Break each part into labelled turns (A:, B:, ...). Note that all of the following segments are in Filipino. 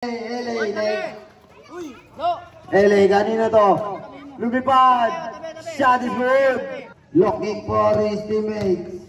A: LA, kanina to. Lumipad. Shot is good. Looking for his teammates.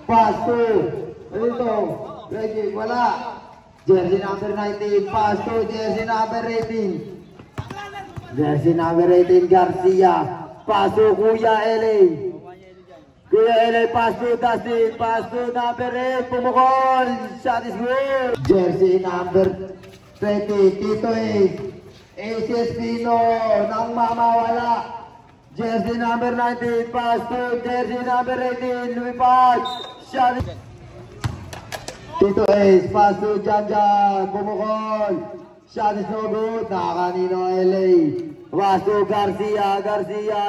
A: Pass to. Ito. Reggie, wala. Jersey number 19. Pass to jersey number 18. Jersey number 18, Garcia. Pass to Kuya LA. Kuya LA, pass to Dustin. Pass to number 8. Pumukol. Shot is good. Jersey number 20. Tito Ace Espino. Nang mamawala. Jersey number 19. Pass to jersey number 18. Lumipad. Shot is Tito Ace. Pass to Janjan. Pumukol. Shot is no good. Nakakanino LA. Pass to Garcia.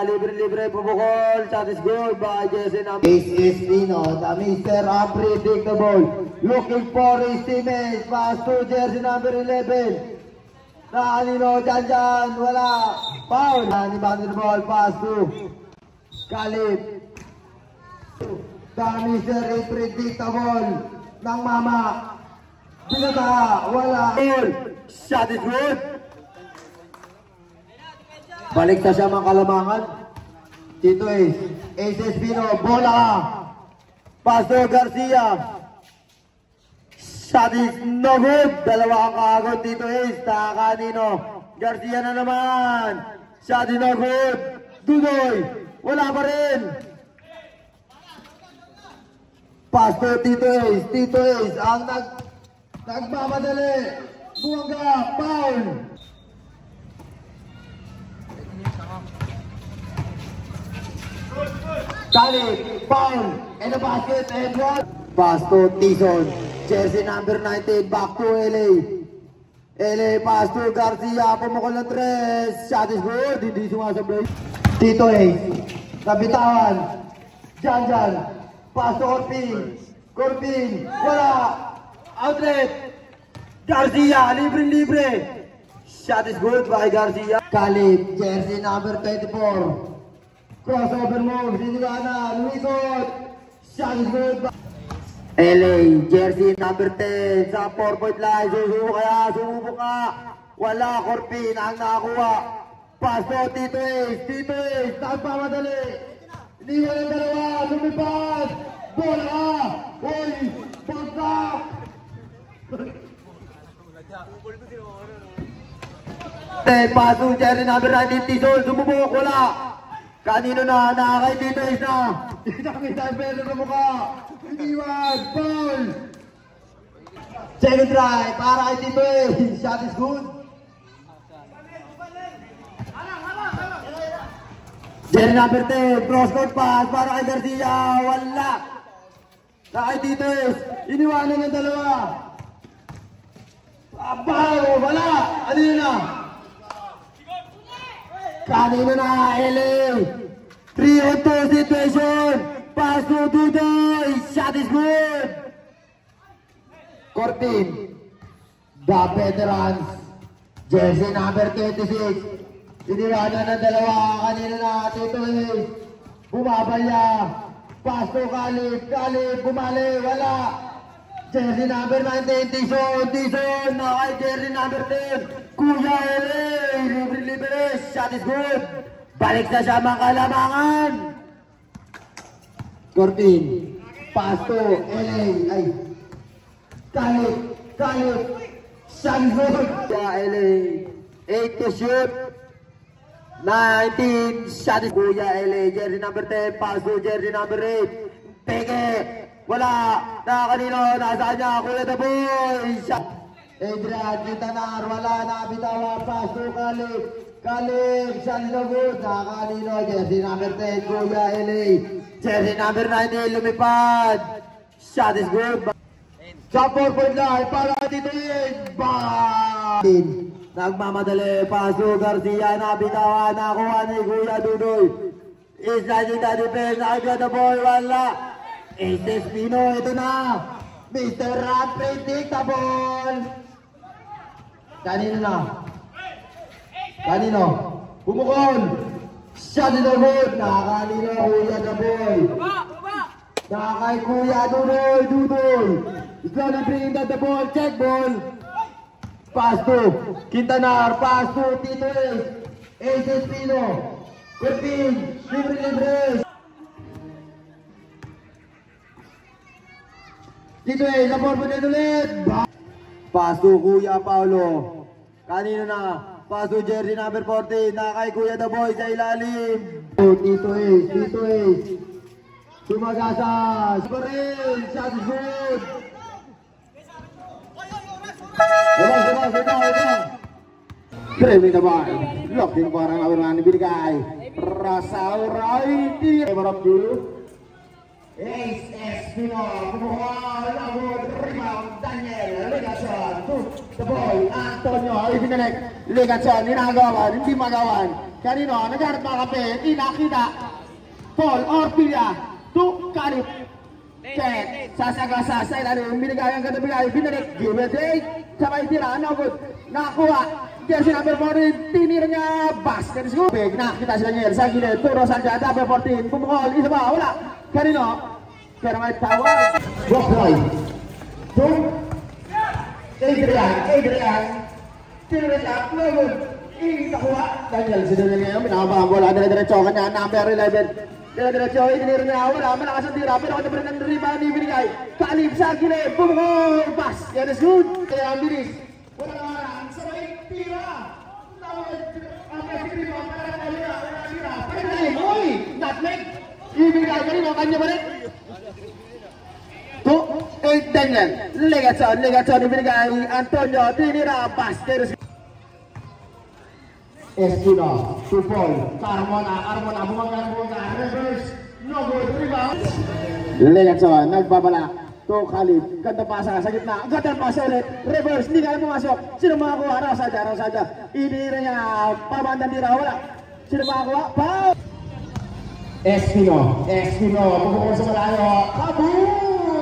A: Libre. Pumukol. Shot is good by jersey number Ace Espino. The Mr. Unpredictable. Looking for his teammates. Pass to jersey number 11. Nakakanino Janjan. Wala. Foul. Nani the ball. Pass to Kalip. The Mr. Unpredictable. Nang mama. Pinata. Wala. Shot is good. Balik na siya mga Kalamangan. Tito Ace Espino. Bola. Paso Garcia. Shot is no good. Dalawa ang kaagod Tito Ace. Kanino. Garcia na naman. Shot is no good. Dudoy. Wala pa rin. Paso Tito Ace. Ang nagmamadali. Buwangga. Foul. Dali, foul, and the basket, and one. Pass to Tison, jersey number 19, back to LA. LA, pass to Garcia, pumukol ng 3, shot is good, hindi sumasabay. Tito nabitawan, Janjan, pass to Corpin, wala, outlet, Garcia, libre, shot is good by Garcia. Kalip, jersey number 24. Crossover move, Sinigana, Luikot, shot is good. LA, jersey number 10, sa 4-point line, sumubo ka, wala, Corpin, ang nakakuha. Pass to Tito Ace, nagpamadali, iniwan ang dalawa, lumipad, bola ka, uy, bagsak. Pass to jersey number 19, Tison, sumubok, wala. Kanino na, nakakay Tito Ace na. Nakakita ang pera sa mukha. Iniwan, foul. Second try, para kay Tito Ace. Shot is good. Jersey number 10, cross-court pass para kay Garcia. Wala. Nakakay Tito Ace. Iniwanan ng dalawa. Foul, wala. Ano yun na? Kanino na LA 3-on-2 situation. Pass to Dudoy. Shot is good. Cortin. The veterans. Jersey number 26. Iniwanan ng dalawa. Kanino na Tito Ace. Bumabalya. Pass to Kalip. Bumali. Wala. Jersey number 19. Tison. Nakay jersey number 10. Kuya LA. Libre. Shot is good. Balik na siya mga Kalamangan. Cortin. Pass to LA. Kalip. Shot is good. LA. 8 to shoot. 19. Shot is Kuya LA. Jersey number 10. Pass to jersey number 8. Peke. Wala. Nakakanino. Nasaan niya? Kuya the boy. Shot. Adrian Quintanar, wala na, bitawa, pass to Kalip, shot is no good. Nakakanino, jersey number 10, Kuya LA. Jersey number 19, lumipad. Shot is good. Sa 4-point line, para Tito Ace. Bang! Nagmamadali, pass to Garcia, nabitawa, nakuha ni Kuya Dudoy. Is lining the defense, nakagad the ball, wala. Ace Espino, ito na. Mr. Unpredictable. Kanino? Pumukol. Shot is no good. Nakakanino, Kuya the boy. Nakakay Kuya Dudoy. Slowly bringing down the ball. Check ball. Pass to Quintanar, pass to Tito Ace Espino, Corpin, libre. Tito Ace, lapor po dito ulit. Pass to Kuya Paolo. Kanino na? Pass to jersey number 14, na kay Kuya The Boy sa ilalim. Tito Ace. Sumagasa, Sparil, shot is good. Treming naman. Locking parang nawaran ni binigay. Rasauray di. Emerald dulu. Ace Espino. Kumuha. Labot. Rebound. Daniel. Legason. The Boy. Antonio. Ibinalik. Legason. Ninagawan. Hindi magawan. Kanino. Nagharap mga kape. Inakita. Paul Orpilla. Tu Karip. Cek. Sasagasa. Sa ilalim. Binigay ang katabigay. Binalik. Give it eight. Sabay tira. Nagod. Nakakuha. Jersey number 14. Tinirnya. Basket is good. Nakita sila niya. Sa gilid. Turo saja. Number 14. Pumukol. Isa ba? Wala. Kanino. Pero may tawag. Walk right. Two. Adrian. Tinirnya. Nagod. Ikakuha. Daniel. Sino niya. Minabang bola. Dire-diretso kanya. Number 11. Dire-diretso, itinir niya, wala, malakas ang tira, pero kataparin ng rebound ni binigay. Kalib sa gilid, pumukol, pass, yan is good. Kaya ang bilis, wala naman, sabay, tira. Ang rebound, para tira, pagkalim, oy, nutmeg. Ibigay ka rin, kanya ba rin? 2-8 Daniel, Legason, ibigay, Antonio, tinira, pass, yan is good. Espino, to Paul, Carmona, bumangga, reverse, no good, rebound. Legason, nagbabalak, to Khalid, ganda pasa sa gitna, ganda pasa ulit, reverse, hindi kaya pumasok, sino makakuha, raw saja, inira niya, pabandang tira, wala, sino makakuha, foul! Espino, pupukul sa malayo, kabul!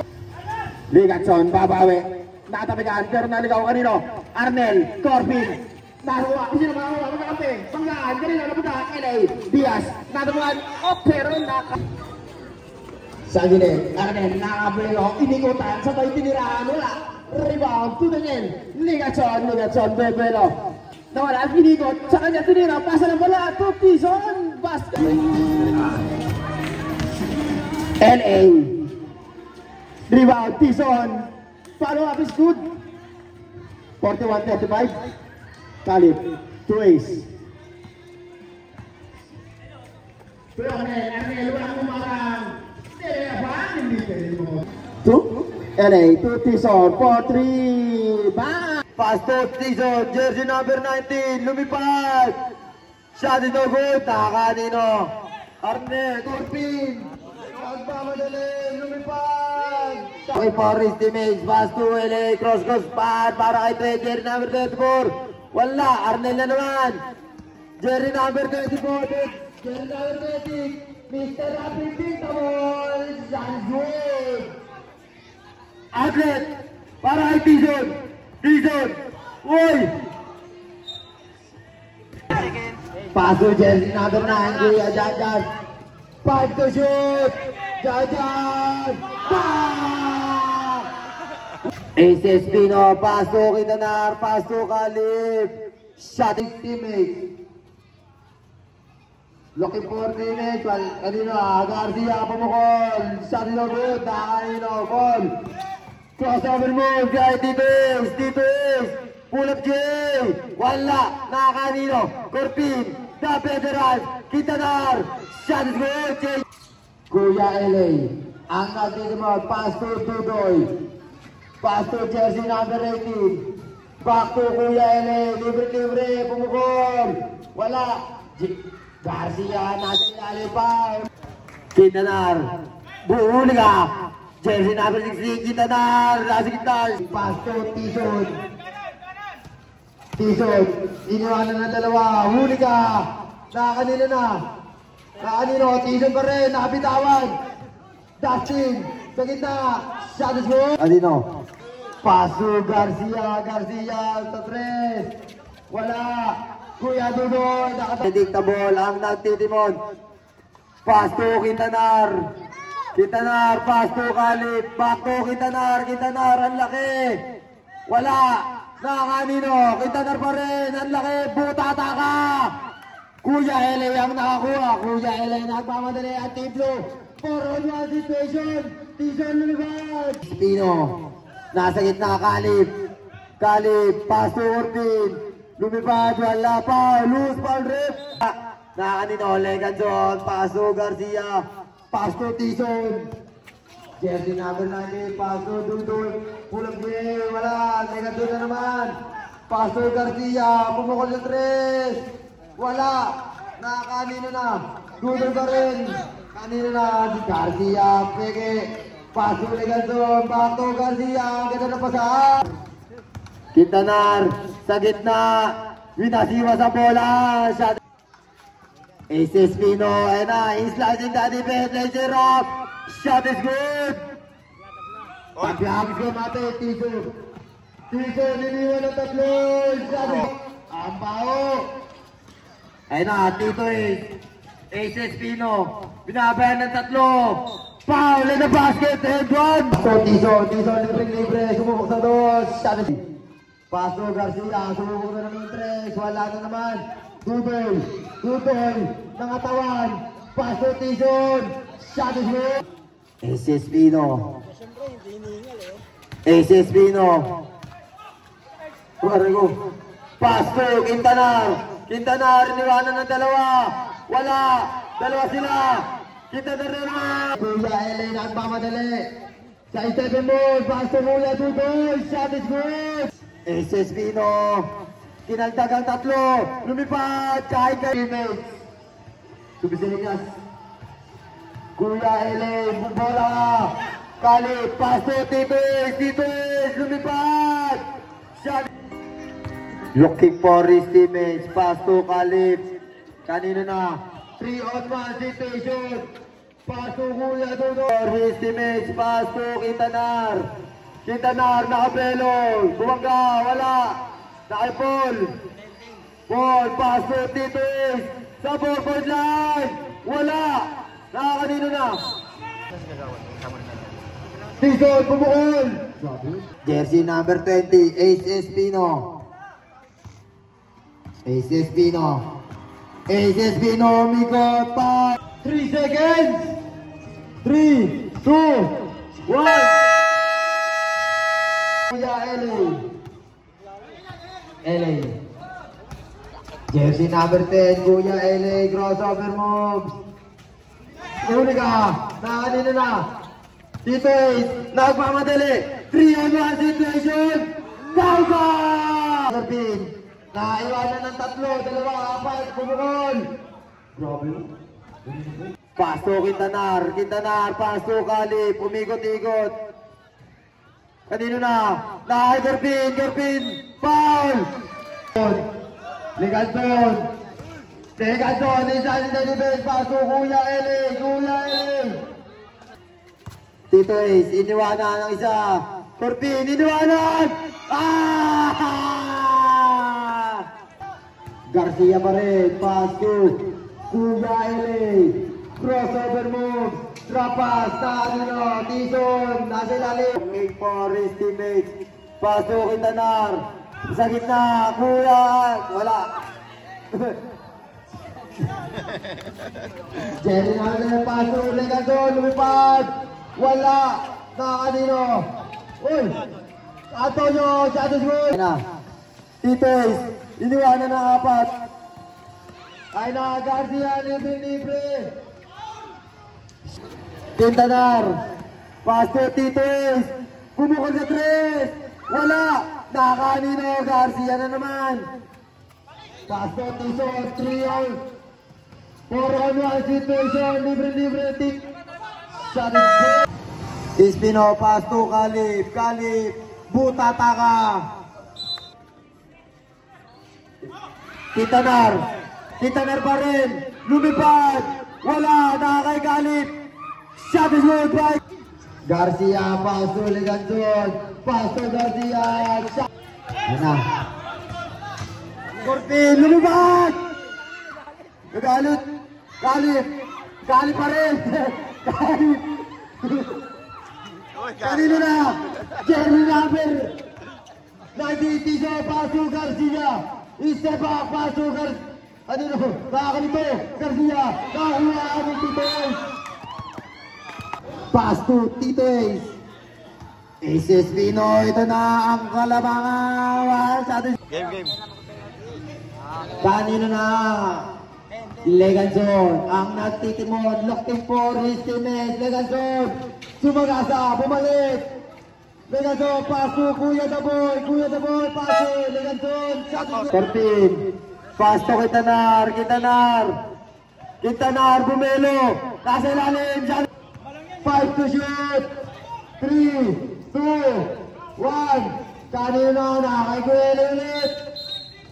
A: Legason, babawi, natapigan, pero naligaw kanino, Arnel, Corbin, nahuwa, sino makakuha, magkakampi, panggaan, kanina napunta, LA, Diaz, natapuan, pero sa gilid, Arnel, nakapelo, inikutan, sabay tiniraan, wala, rebound, to Daniel, Legason, bebelo, nawala, inikot, sa kanya tinira, pasa ng bola, to Tison, basket, LA, rebound, Tison, follow up is good, 41-35, Kalib, to Ace. Pero Arnel, walang umarang. Two, LA, to Tison, 4-3, bang! Pass to Tison, jersey number 19, lumipad! Shot is no good, nakakanino. Arnel, Corpin, magmamadali, lumipad! Okay, Forrest teammates, pass to LA, cross pad, para kay Trey, jersey number 34. Wala, Arnel na naman. Jersey number 34, jersey number 20, Mr. Rapid Pintamol, Sanjway. Outlet, para kay Tison, uy! Paso jersey number 9, Kuya Jajan. 5 to shoot, Jajan, bang! Ace Espino, paso Quintanar, paso Kalib, shot his teammates. Looking for teammates, kanino, Garcia, pumukol, shot is no good, kanino, ball. Crossover move, kay Tito Ace, pull up J, wala, kanino, Corpin, the veteran, Quintanar, shot is good, Kuya LA, ang nagtitimod, pass to Tudoy. Pass to jersey number 18. Back to Kuya LA. Libre, pumukol. Wala. Garcia, nasa ilalim pa. Quintanar. Buhuli ka. Jersey number 16. Quintanar. Nasa gitna. Pass to Tison. Iniwanan ng dalawa. Huli ka. Nakakanila na. Nakakanino. Tison pa rin. Nakabitawan. Dustin. Sa gitna. Shot is good. Anino. Paso Garcia sa 3. Wala. Kuya Dudoy. Predictable ang nagtitimon. Pass to Quintanar, pass to Kalib. Back to Quintanar, ang laki. Wala. Nakakanino, Quintanar pa rin, ang laki, butata ka! Kuya L.A. ang nakakuha, Kuya L.A. nagmamadali at Team Blue. 4-on-1 situation, Tison lumibad! Spino, nasa gitna, Kalip, pass to Orpin, lumipad, wala pa, loose ball rip! Nakakanino, Leganzon, pass to Garcia, pass to Tison. Jersey number 19, pass to Dudul, pulang buhay, wala, Leganzon na naman. Pass to Garcia, pumukol yung 3, wala, nakakanino na, Dudul pa rin. Kanina na si Garcia, peke, pass to Leganzon, back to Garcia, ganda na pasaan. Quintanar, sa gitna, winasiwa sa bola, shot. Ace Espino, and he's sliding the defense, laser off, shot is good. Pagbihabis ko mate, Tiso, niniwan ng tatlo, shot is good. Ang bao. Ayun na, Tito Ace Espino, binabayan ng tatlo. Foul in the basket, head one. So Tiso, libre, sumubok sa dos, shot is good. Paso Garcia, sumubok na naman 3, wala na naman. Dudol, nangatawan, paso Tison, shot is good. Ace Espino. Paso, Quintanar, iniwanan ng dalawa. Wala, dalawa sila. Quintanar na naman. Kuya L.A. nagmamadali. Sa Stephen Moore, paso Kuya Dudol, shot is good. Ace Espino, kinagdagang tatlo, lumipad, kahit teammates. Subisilikas. Kuya L.A. bola, Kalip, paso, Tito, lumipad. Shot. Looking for his teammates, paso, Kalip. Kanino na, 3-on-1 situation. Paso, Kuya Dodo. For his teammates, paso, Quintanar, nakapelo, bumangga, wala, nakipol, ball, paso, Tito, sa forward line, wala, nakakanino na. Tito, bumukol. Jersey number 20, Ace Espino, umikot pa. 3 seconds. 3, 2, 1. Kuya L.A. Jersey number 10, Kuya L.A. crossover moves. Huli ka, nakakanino na. Tito Ace, nagmamadali. 3-on-1 situation. Kauka! Sarpin, naiwanan ng tatlo, 2, 4, bumukol. Grabe. Paso Quintanar, paso Kalip, umikot-ikot. Kanino na? Garpin, foul! Leganzon, inside the defense, paso Kuya L.A. Tito Ace, iniwanan ang isa. Garpin, iniwanan! Garcia pa rin, paso Kuya L.A. crossover move. Trapas, Tanino, Tison, nasa ilalim. Make for his teammates. Paso Quintanar. Sa gitna, Kuya. Wala. Jerry Nader, paso, Leganzon, lumipad. Wala. Nakakanino. Uy. Antonio, shot is good. Titos, iniwanan ng 4. Ay na, Garcia, libre. Quintanar, paso Titos, bumukol sa 3, wala, nakakanino, Garcia na naman. Paso Tison, 4-on-1 situation, libre, shot is good. Espino, paso Kalip, butata ka. Quintanar pa rin, lumipad, wala, nakakay Kalip. Shot is good by Garcia, paso Leganzon, paso Garcia, shot. Yan na. Corpin, lumibad! Nagalit, Kalip pa rin. Kanino na, Jerry number 19 Tiso, pasok Garcia. Step back, pasok Garcia. Ano na po? Nakakalito. Garcia. Nakakuha kami Tito Ace. Pass to Tito Ace. Ace Espino. Ito na ang kalabangan.
B: Game.
A: Kanino na? Leganzon ang nagtitimon. Looking for his teammates. Leganzon. Sumagasa. Bumalik. Leganzon. Paso. Kuya the boy. Paso. Leganzon. 14. Pasto Quintanar. Bumelo. Nasa ilalim. 5 to shoot. 3, 2, 1. Kanino na? Kay Kuya ulit.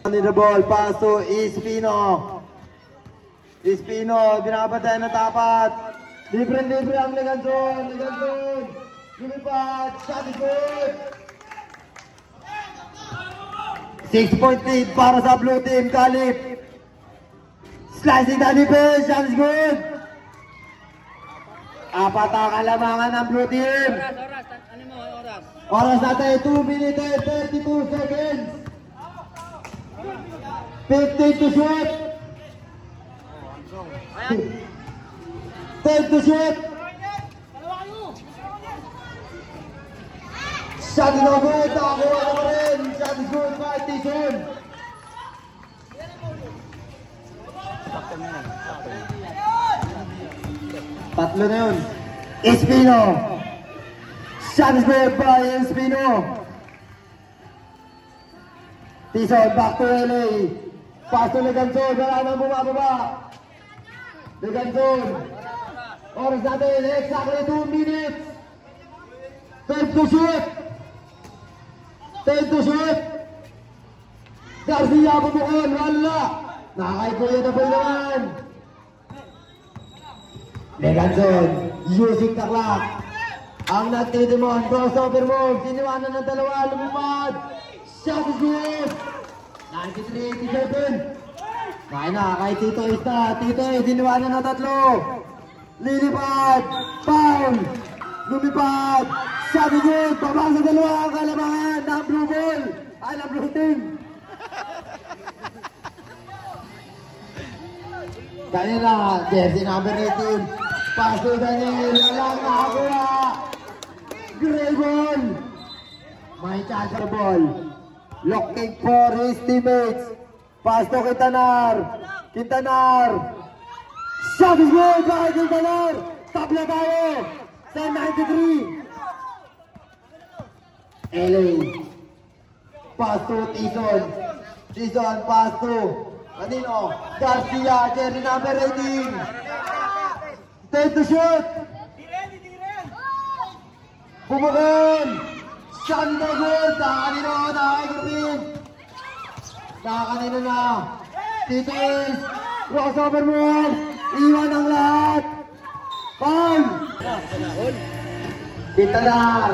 A: The ball. Paso. Espino. Binabantay na tapat. Libre ang Leganzon. Lumipad. Shot is good. 6-point lead para sa blue team. Kalip. Slicing down the bench. Shot is good. Apat ang kalamangan ng blue team. Oras natin 2 minutes and 32 seconds. 15 to shoot. 10 to shoot. Shot is no good. Nakakuha na pa rin. Shot is good. 5 Tison. Tatlo na yun. Espino. Shot is good by Espino. Tison back to LA. Pass to Leganzon. Wala nang bumababa. Leganzon. Oras natin. Exactly 2 minutes. 10 to shoot. Garcia bubukon. Wala. Nakakaipuya na po naman. Leganzon. Using the clock. Ang nagtitimon. Crossover move. Siniwanan ng dalawa. Lumipad. Shot is good. 93-87. Kaya na. Kay Tito Ace na. Tito Ace. Siniwanan ng tatlo. Lilipad. Foul. Lumipad. Shot is good. Pabang sa dalawa. Ang kalamangan ng blue ball. Ay, ng blue team. Kanina. Jersey number 18. Paso Daniel. Alang nakakuha. Gray ball. May chance for ball. Looking for his teammates. Pass to Quintanar. Shot is good by Quintanar. Tabla tayo. 10-93. LA. Pass to Tison. Pass to kanino? Garcia. Jersey number 18. 10 to shoot. Pumukon. Shot na good. Kanino? Kanino na. Tito Ace. Crossover move. Iwan ang lahat. Foul. Quintanar.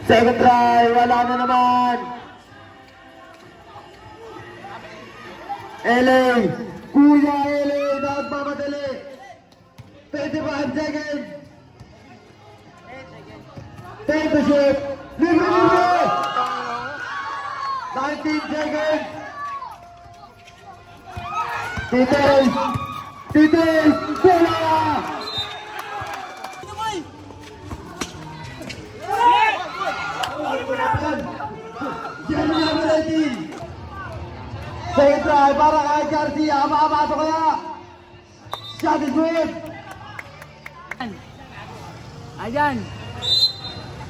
A: Second try. Wala na naman. LA. Kuya LA. Nagmamadali. 25 seconds. 10 to shoot. Libre. 19 seconds. Tito Ace. Bola. Second try para kay Garcia. Makapasok kaya. Shot is good.
C: Ayan.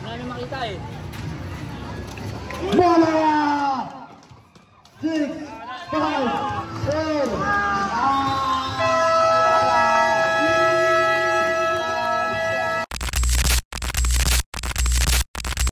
C: Wala na makita eh.